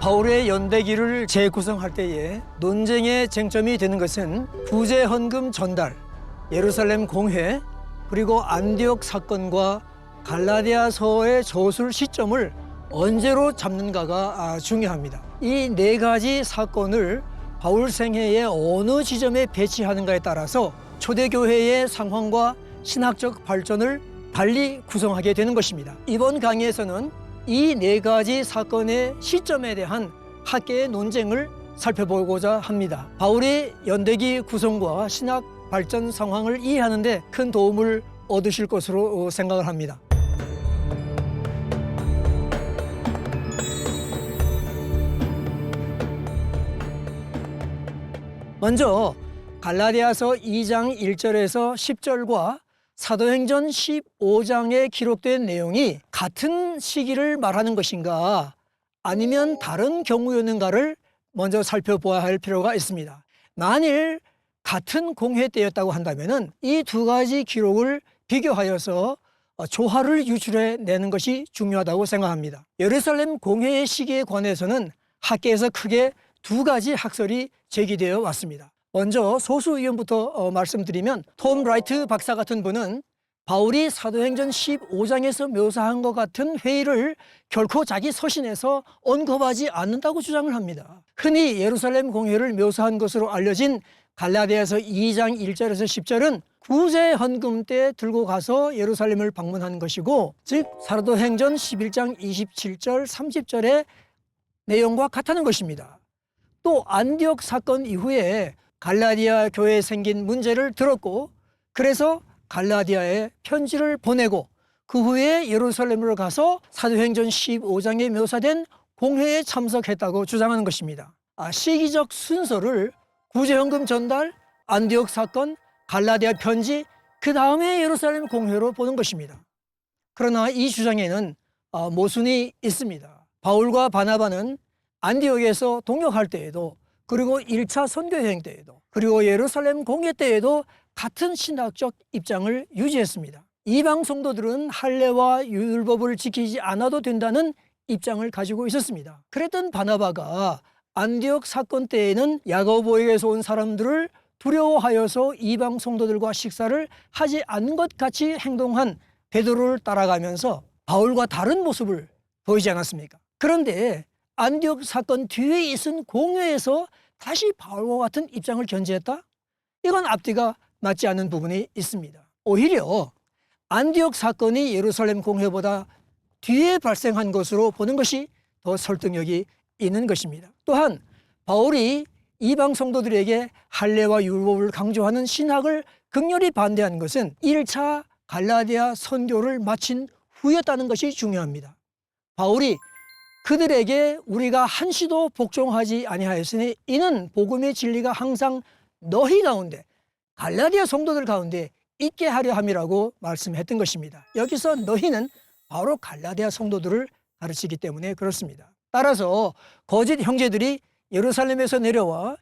바울의 연대기를 재구성할 때에 논쟁의 쟁점이 되는 것은 구제 헌금 전달, 예루살렘 공회, 그리고 안디옥 사건과 갈라디아서의 저술 시점을 언제로 잡는가가 중요합니다. 이 네 가지 사건을 바울 생애의 어느 지점에 배치하는가에 따라서 초대교회의 상황과 신학적 발전을 달리 구성하게 되는 것입니다. 이번 강의에서는 이 네 가지 사건의 시점에 대한 학계의 논쟁을 살펴보고자 합니다. 바울의 연대기 구성과 신학 발전 상황을 이해하는 데 큰 도움을 얻으실 것으로 생각을 합니다. 먼저 갈라디아서 2장 1절에서 10절과 사도행전 15장에 기록된 내용이 같은 시기를 말하는 것인가 아니면 다른 경우였는가를 먼저 살펴보아야 할 필요가 있습니다. 만일 같은 공회 때였다고 한다면 이 두 가지 기록을 비교하여서 조화를 유출해 내는 것이 중요하다고 생각합니다. 예루살렘 공회의 시기에 관해서는 학계에서 크게 두 가지 학설이 제기되어 왔습니다. 먼저 소수 의견부터 말씀드리면 톰 라이트 박사 같은 분은 바울이 사도행전 15장에서 묘사한 것 같은 회의를 결코 자기 서신에서 언급하지 않는다고 주장을 합니다. 흔히 예루살렘 공회를 묘사한 것으로 알려진 갈라디아서 2장 1절에서 10절은 구제 헌금 때 들고 가서 예루살렘을 방문한 것이고, 즉 사도행전 11장 27절 30절의 내용과 같다는 것입니다. 또 안디옥 사건 이후에 갈라디아 교회에 생긴 문제를 들었고, 그래서 갈라디아에 편지를 보내고 그 후에 예루살렘으로 가서 사도행전 15장에 묘사된 공회에 참석했다고 주장하는 것입니다. 시기적 순서를 구제헌금 전달, 안디옥 사건, 갈라디아 편지, 그 다음에 예루살렘 공회로 보는 것입니다. 그러나 이 주장에는 모순이 있습니다. 바울과 바나바는 안디옥에서 동역할 때에도, 그리고 1차 선교여행 때에도, 그리고 예루살렘 공회 때에도 같은 신학적 입장을 유지했습니다. 이방 성도들은 할례와 율법을 지키지 않아도 된다는 입장을 가지고 있었습니다. 그랬던 바나바가 안디옥 사건 때에는 야고보에게서 온 사람들을 두려워하여서 이방 성도들과 식사를 하지 않는 것 같이 행동한 베드로를 따라가면서 바울과 다른 모습을 보이지 않았습니까? 그런데 안디옥 사건 뒤에 있은 공회에서 다시 바울과 같은 입장을 견지했다? 이건 앞뒤가 맞지 않는 부분이 있습니다. 오히려 안디옥 사건이 예루살렘 공회보다 뒤에 발생한 것으로 보는 것이 더 설득력이 있는 것입니다. 또한 바울이 이방 성도들에게 할례와 율법을 강조하는 신학을 극렬히 반대한 것은 1차 갈라디아 선교를 마친 후였다는 것이 중요합니다. 바울이 그들에게 우리가 한시도 복종하지 아니하였으니 이는 복음의 진리가 항상 너희 가운데, 갈라디아 성도들 가운데 있게 하려 함이라고 말씀했던 것입니다. 여기서 너희는 바로 갈라디아 성도들을 가르치기 때문에 그렇습니다. 따라서 거짓 형제들이 예루살렘에서 내려와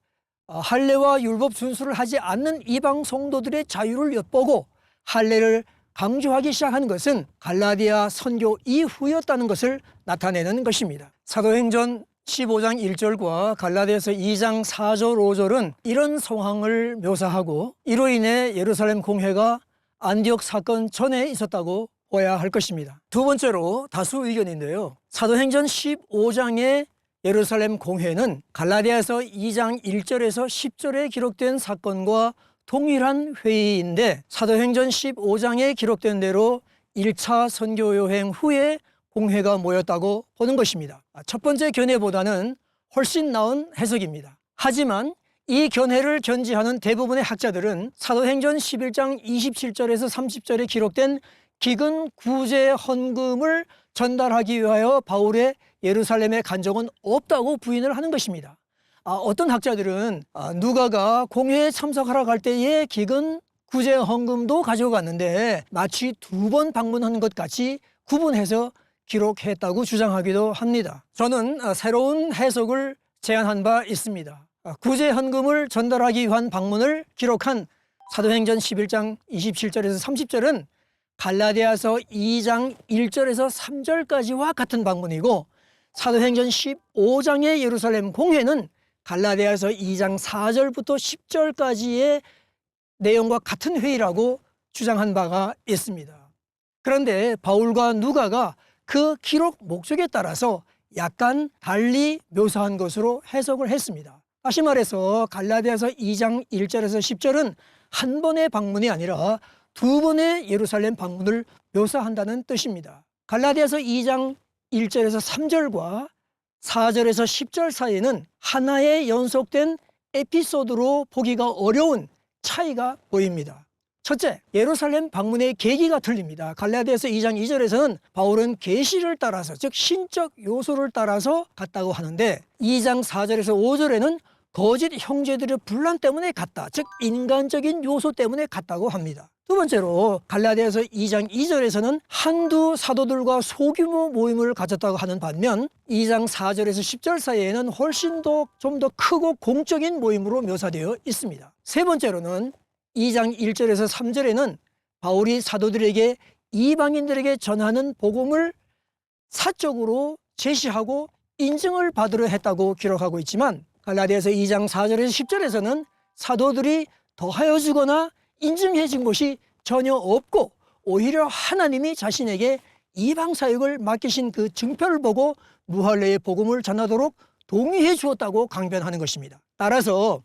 할례와 율법 준수를 하지 않는 이방 성도들의 자유를 엿보고 할례를 강조하기 시작한 것은 갈라디아 선교 이후였다는 것을 나타내는 것입니다. 사도행전 15장 1절과 갈라디아서 2장 4절 5절은 이런 상황을 묘사하고 이로 인해 예루살렘 공회가 안디옥 사건 전에 있었다고 봐야 할 것입니다. 두 번째로 다수 의견인데요. 사도행전 15장의 예루살렘 공회는 갈라디아서 2장 1절에서 10절에 기록된 사건과 동일한 회의인데 사도행전 15장에 기록된 대로 1차 선교여행 후에 공회가 모였다고 보는 것입니다. 첫 번째 견해보다는 훨씬 나은 해석입니다. 하지만 이 견해를 견지하는 대부분의 학자들은 사도행전 11장 27절에서 30절에 기록된 기근 구제 헌금을 전달하기 위하여 바울의 예루살렘에 간 적은 없다고 부인을 하는 것입니다. 어떤 학자들은 누가가 공회에 참석하러 갈 때에 기근 구제 헌금도 가지고 갔는데 마치 2번 방문한 것 같이 구분해서 기록했다고 주장하기도 합니다. 저는 새로운 해석을 제안한 바 있습니다. 구제 헌금을 전달하기 위한 방문을 기록한 사도행전 11장 27절에서 30절은 갈라디아서 2장 1절에서 3절까지와 같은 방문이고 사도행전 15장의 예루살렘 공회는 갈라디아서 2장 4절부터 10절까지의 내용과 같은 회의라고 주장한 바가 있습니다. 그런데 바울과 누가가 그 기록 목적에 따라서 약간 달리 묘사한 것으로 해석을 했습니다. 다시 말해서 갈라디아서 2장 1절에서 10절은 한 번의 방문이 아니라 두 번의 예루살렘 방문을 묘사한다는 뜻입니다. 갈라디아서 2장 1절에서 3절과 4절에서 10절 사이에는 하나의 연속된 에피소드로 보기가 어려운 차이가 보입니다. 첫째, 예루살렘 방문의 계기가 틀립니다. 갈라디아서 2장 2절에서는 바울은 계시를 따라서, 즉 신적 요소를 따라서 갔다고 하는데 2장 4절에서 5절에는 거짓 형제들의 분란 때문에 갔다, 즉 인간적인 요소 때문에 갔다고 합니다. 두 번째로 갈라디아서 2장 2절에서는 한두 사도들과 소규모 모임을 가졌다고 하는 반면 2장 4절에서 10절 사이에는 훨씬 더 좀 더 크고 공적인 모임으로 묘사되어 있습니다. 세 번째로는 2장 1절에서 3절에는 바울이 사도들에게 이방인들에게 전하는 복음을 사적으로 제시하고 인증을 받으려 했다고 기록하고 있지만 갈라디아서 2장 4절에서 10절에서는 사도들이 더하여 주거나 인증해 준 것이 전혀 없고 오히려 하나님이 자신에게 이방 사역을 맡기신 그 증표를 보고 무할례의 복음을 전하도록 동의해 주었다고 강변하는 것입니다. 따라서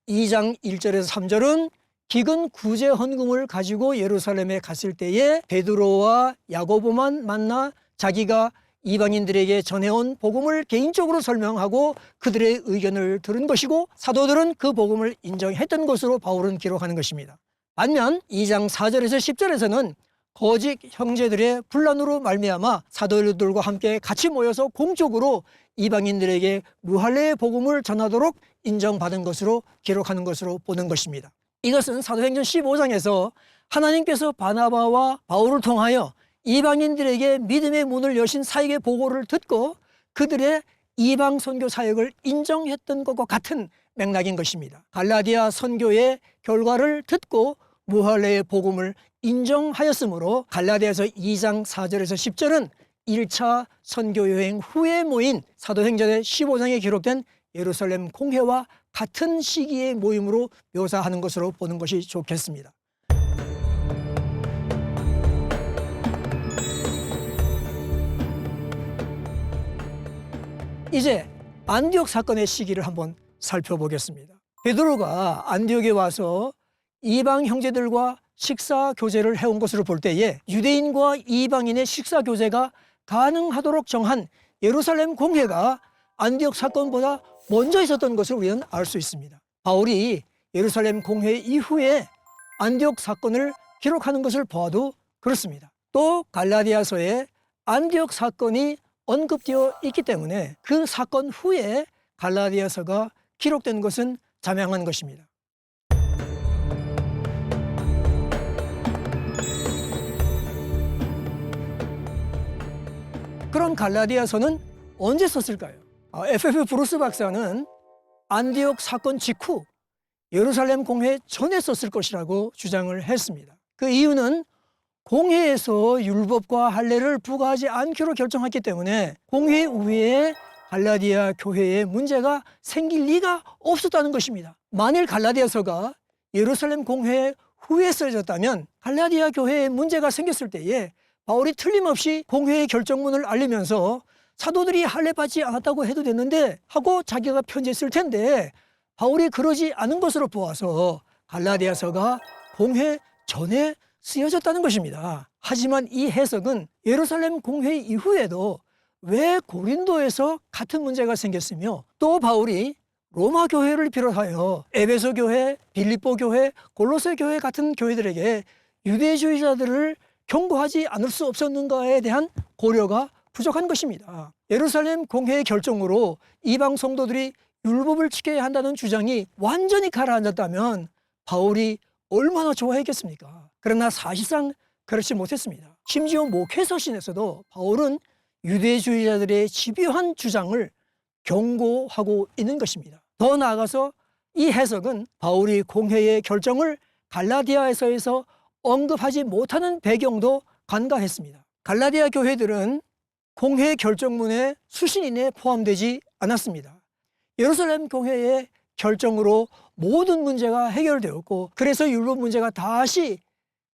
2장 1절에서 3절은 기근 구제 헌금을 가지고 예루살렘에 갔을 때에 베드로와 야고보만 만나 자기가 이방인들에게 전해온 복음을 개인적으로 설명하고 그들의 의견을 들은 것이고 사도들은 그 복음을 인정했던 것으로 바울은 기록하는 것입니다. 반면 2장 4절에서 10절에서는 거짓 형제들의 분란으로 말미암아 사도들과 함께 같이 모여서 공적으로 이방인들에게 무할례의 복음을 전하도록 인정받은 것으로 기록하는 것으로 보는 것입니다. 이것은 사도행전 15장에서 하나님께서 바나바와 바울을 통하여 이방인들에게 믿음의 문을 여신 사역의 보고를 듣고 그들의 이방 선교 사역을 인정했던 것과 같은 맥락인 것입니다. 갈라디아 선교의 결과를 듣고 무할례의 복음을 인정하였으므로 갈라디아서 2장 4절에서 10절은 1차 선교 여행 후에 모인 사도행전의 15장에 기록된 예루살렘 공회와 같은 시기의 모임으로 묘사하는 것으로 보는 것이 좋겠습니다. 이제 안디옥 사건의 시기를 한번 살펴보겠습니다. 베드로가 안디옥에 와서 이방 형제들과 식사 교제를 해온 것으로 볼 때에 유대인과 이방인의 식사 교제가 가능하도록 정한 예루살렘 공회가 안디옥 사건보다 먼저 있었던 것을 우리는 알 수 있습니다. 바울이 예루살렘 공회 이후에 안디옥 사건을 기록하는 것을 보아도 그렇습니다. 또 갈라디아서에 안디옥 사건이 언급되어 있기 때문에 그 사건 후에 갈라디아서가 기록된 것은 자명한 것입니다. 그런 갈라디아서는 언제 썼을까요? FF 브루스 박사는 안디옥 사건 직후 예루살렘 공회 전에 썼을 것이라고 주장을 했습니다. 그 이유는 공회에서 율법과 할례를 부과하지 않기로 결정했기 때문에 공회 이후에 갈라디아 교회에 문제가 생길 리가 없었다는 것입니다. 만일 갈라디아서가 예루살렘 공회 후에 써졌다면 갈라디아 교회에 문제가 생겼을 때에 바울이 틀림없이 공회의 결정문을 알리면서 사도들이 할례 받지 않았다고 해도 됐는데 하고 자기가 편지했을 텐데 바울이 그러지 않은 것으로 보아서 갈라디아서가 공회 전에 쓰여졌다는 것입니다. 하지만 이 해석은 예루살렘 공회 이후에도 왜 고린도에서 같은 문제가 생겼으며 또 바울이 로마 교회를 비롯하여 에베소 교회, 빌립보 교회, 골로새 교회 같은 교회들에게 유대주의자들을 경고하지 않을 수 없었는가에 대한 고려가 부족한 것입니다. 예루살렘 공회의 결정으로 이방 성도들이 율법을 지켜야 한다는 주장이 완전히 가라앉았다면 바울이 얼마나 좋아했겠습니까? 그러나 사실상 그렇지 못했습니다. 심지어 목회서신에서도 바울은 유대주의자들의 집요한 주장을 경고하고 있는 것입니다. 더 나아가서 이 해석은 바울이 공회의 결정을 갈라디아에서에서 언급하지 못하는 배경도 간과했습니다. 갈라디아 교회들은 공회 결정문에 수신이 내에 포함되지 않았습니다. 예루살렘 공회의 결정으로 모든 문제가 해결되었고, 그래서 율법 문제가 다시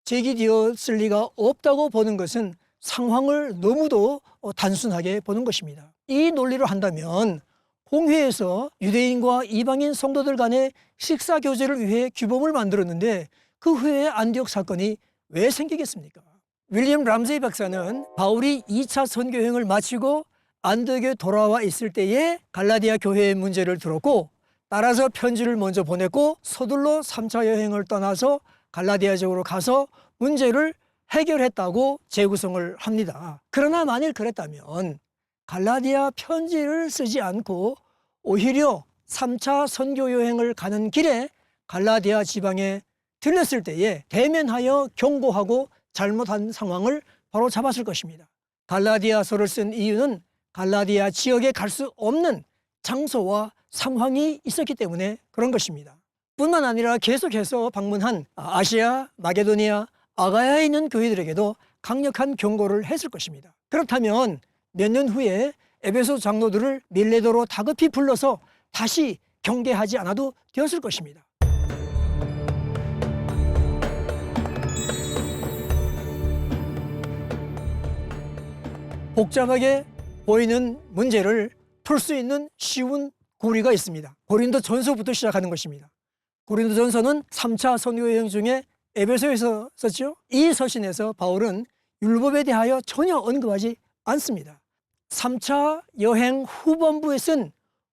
제기되었을 리가 없다고 보는 것은 상황을 너무도 단순하게 보는 것입니다. 이 논리로 한다면 공회에서 유대인과 이방인 성도들 간의 식사 교제를 위해 규범을 만들었는데 그 후에 안디옥 사건이 왜 생기겠습니까? 윌리엄 람세이 박사는 바울이 2차 선교 여행을 마치고 안디옥에 돌아와 있을 때에 갈라디아 교회의 문제를 들었고, 따라서 편지를 먼저 보냈고 서둘러 3차 여행을 떠나서 갈라디아 지역으로 가서 문제를 해결했다고 재구성을 합니다. 그러나 만일 그랬다면 갈라디아 편지를 쓰지 않고 오히려 3차 선교 여행을 가는 길에 갈라디아 지방에 들렸을 때에 대면하여 경고하고 잘못한 상황을 바로 잡았을 것입니다. 갈라디아서를 쓴 이유는 갈라디아 지역에 갈 수 없는 장소와 상황이 있었기 때문에 그런 것입니다. 뿐만 아니라 계속해서 방문한 아시아, 마게도니아, 아가야에 있는 교회들에게도 강력한 경고를 했을 것입니다. 그렇다면 몇 년 후에 에베소 장로들을 밀레도로 다급히 불러서 다시 경계하지 않아도 되었을 것입니다. 복잡하게 보이는 문제를 풀 수 있는 쉬운 고리가 있습니다. 고린도전서부터 시작하는 것입니다. 고린도전서는 3차 선교 여행 중에 에베소에서 썼죠. 이 서신에서 바울은 율법에 대하여 전혀 언급하지 않습니다. 3차 여행 후반부에 쓴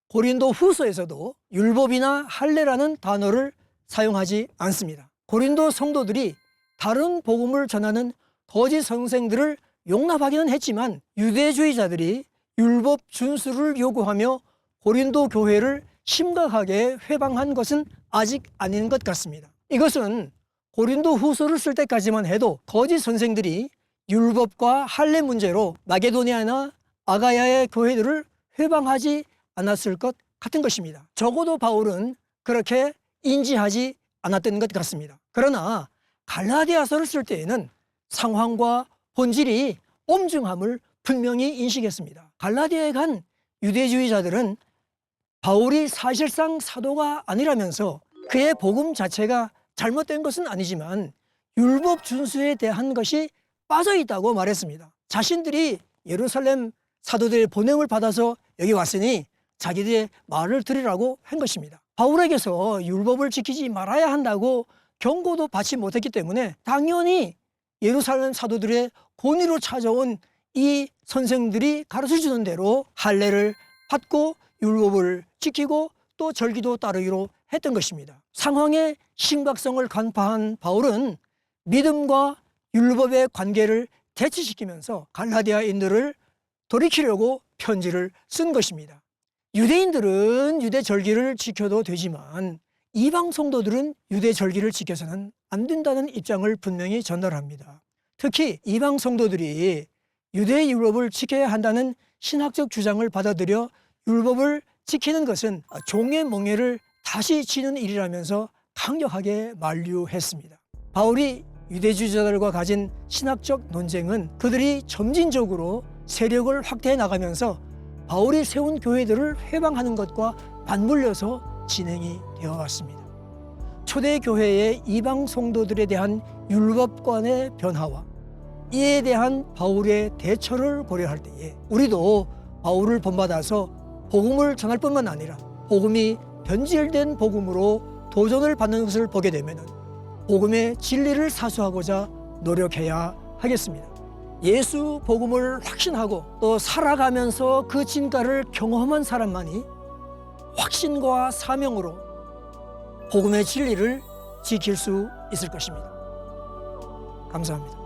고린도 후서에서도 율법이나 할례라는 단어를 사용하지 않습니다. 고린도 성도들이 다른 복음을 전하는 거짓 선생들을 용납하기는 했지만 유대주의자들이 율법 준수를 요구하며 고린도 교회를 심각하게 회방한 것은 아직 아닌 것 같습니다. 이것은 고린도 후서를 쓸 때까지만 해도 거짓 선생들이 율법과 할례 문제로 마게도니아나 아가야의 교회들을 회방하지 않았을 것 같은 것입니다. 적어도 바울은 그렇게 인지하지 않았던 것 같습니다. 그러나 갈라디아서를 쓸 때에는 상황과 본질이 엄중함을 분명히 인식했습니다. 갈라디아에 간 유대주의자들은 바울이 사실상 사도가 아니라면서 그의 복음 자체가 잘못된 것은 아니지만 율법 준수에 대한 것이 빠져 있다고 말했습니다. 자신들이 예루살렘 사도들의 보냄을 받아서 여기 왔으니 자기들의 말을 들으라고 한 것입니다. 바울에게서 율법을 지키지 말아야 한다고 경고도 받지 못했기 때문에 당연히 예루살렘 사도들의 권위로 찾아온 이 선생들이 가르쳐주는 대로 할례를 받고 율법을 지키고 또 절기도 따르기로 했던 것입니다. 상황의 심각성을 간파한 바울은 믿음과 율법의 관계를 대치시키면서 갈라디아인들을 돌이키려고 편지를 쓴 것입니다. 유대인들은 유대 절기를 지켜도 되지만 이방 성도들은 유대 절기를 지켜서는 안 된다는 입장을 분명히 전달합니다. 특히 이방 성도들이 유대 율법을 지켜야 한다는 신학적 주장을 받아들여 율법을 지키는 것은 종의 멍에를 다시 치는 일이라면서 강력하게 만류했습니다. 바울이 유대주의자들과 가진 신학적 논쟁은 그들이 점진적으로 세력을 확대해 나가면서 바울이 세운 교회들을 회방하는 것과 맞물려서 진행이 되어 왔습니다. 초대 교회의 이방 성도들에 대한 율법관의 변화와 이에 대한 바울의 대처를 고려할 때에 우리도 바울을 본받아서 복음을 전할 뿐만 아니라 복음이 변질된 복음으로 도전을 받는 것을 보게 되면 복음의 진리를 사수하고자 노력해야 하겠습니다. 예수 복음을 확신하고 또 살아가면서 그 진가를 경험한 사람만이 확신과 사명으로 복음의 진리를 지킬 수 있을 것입니다. 감사합니다.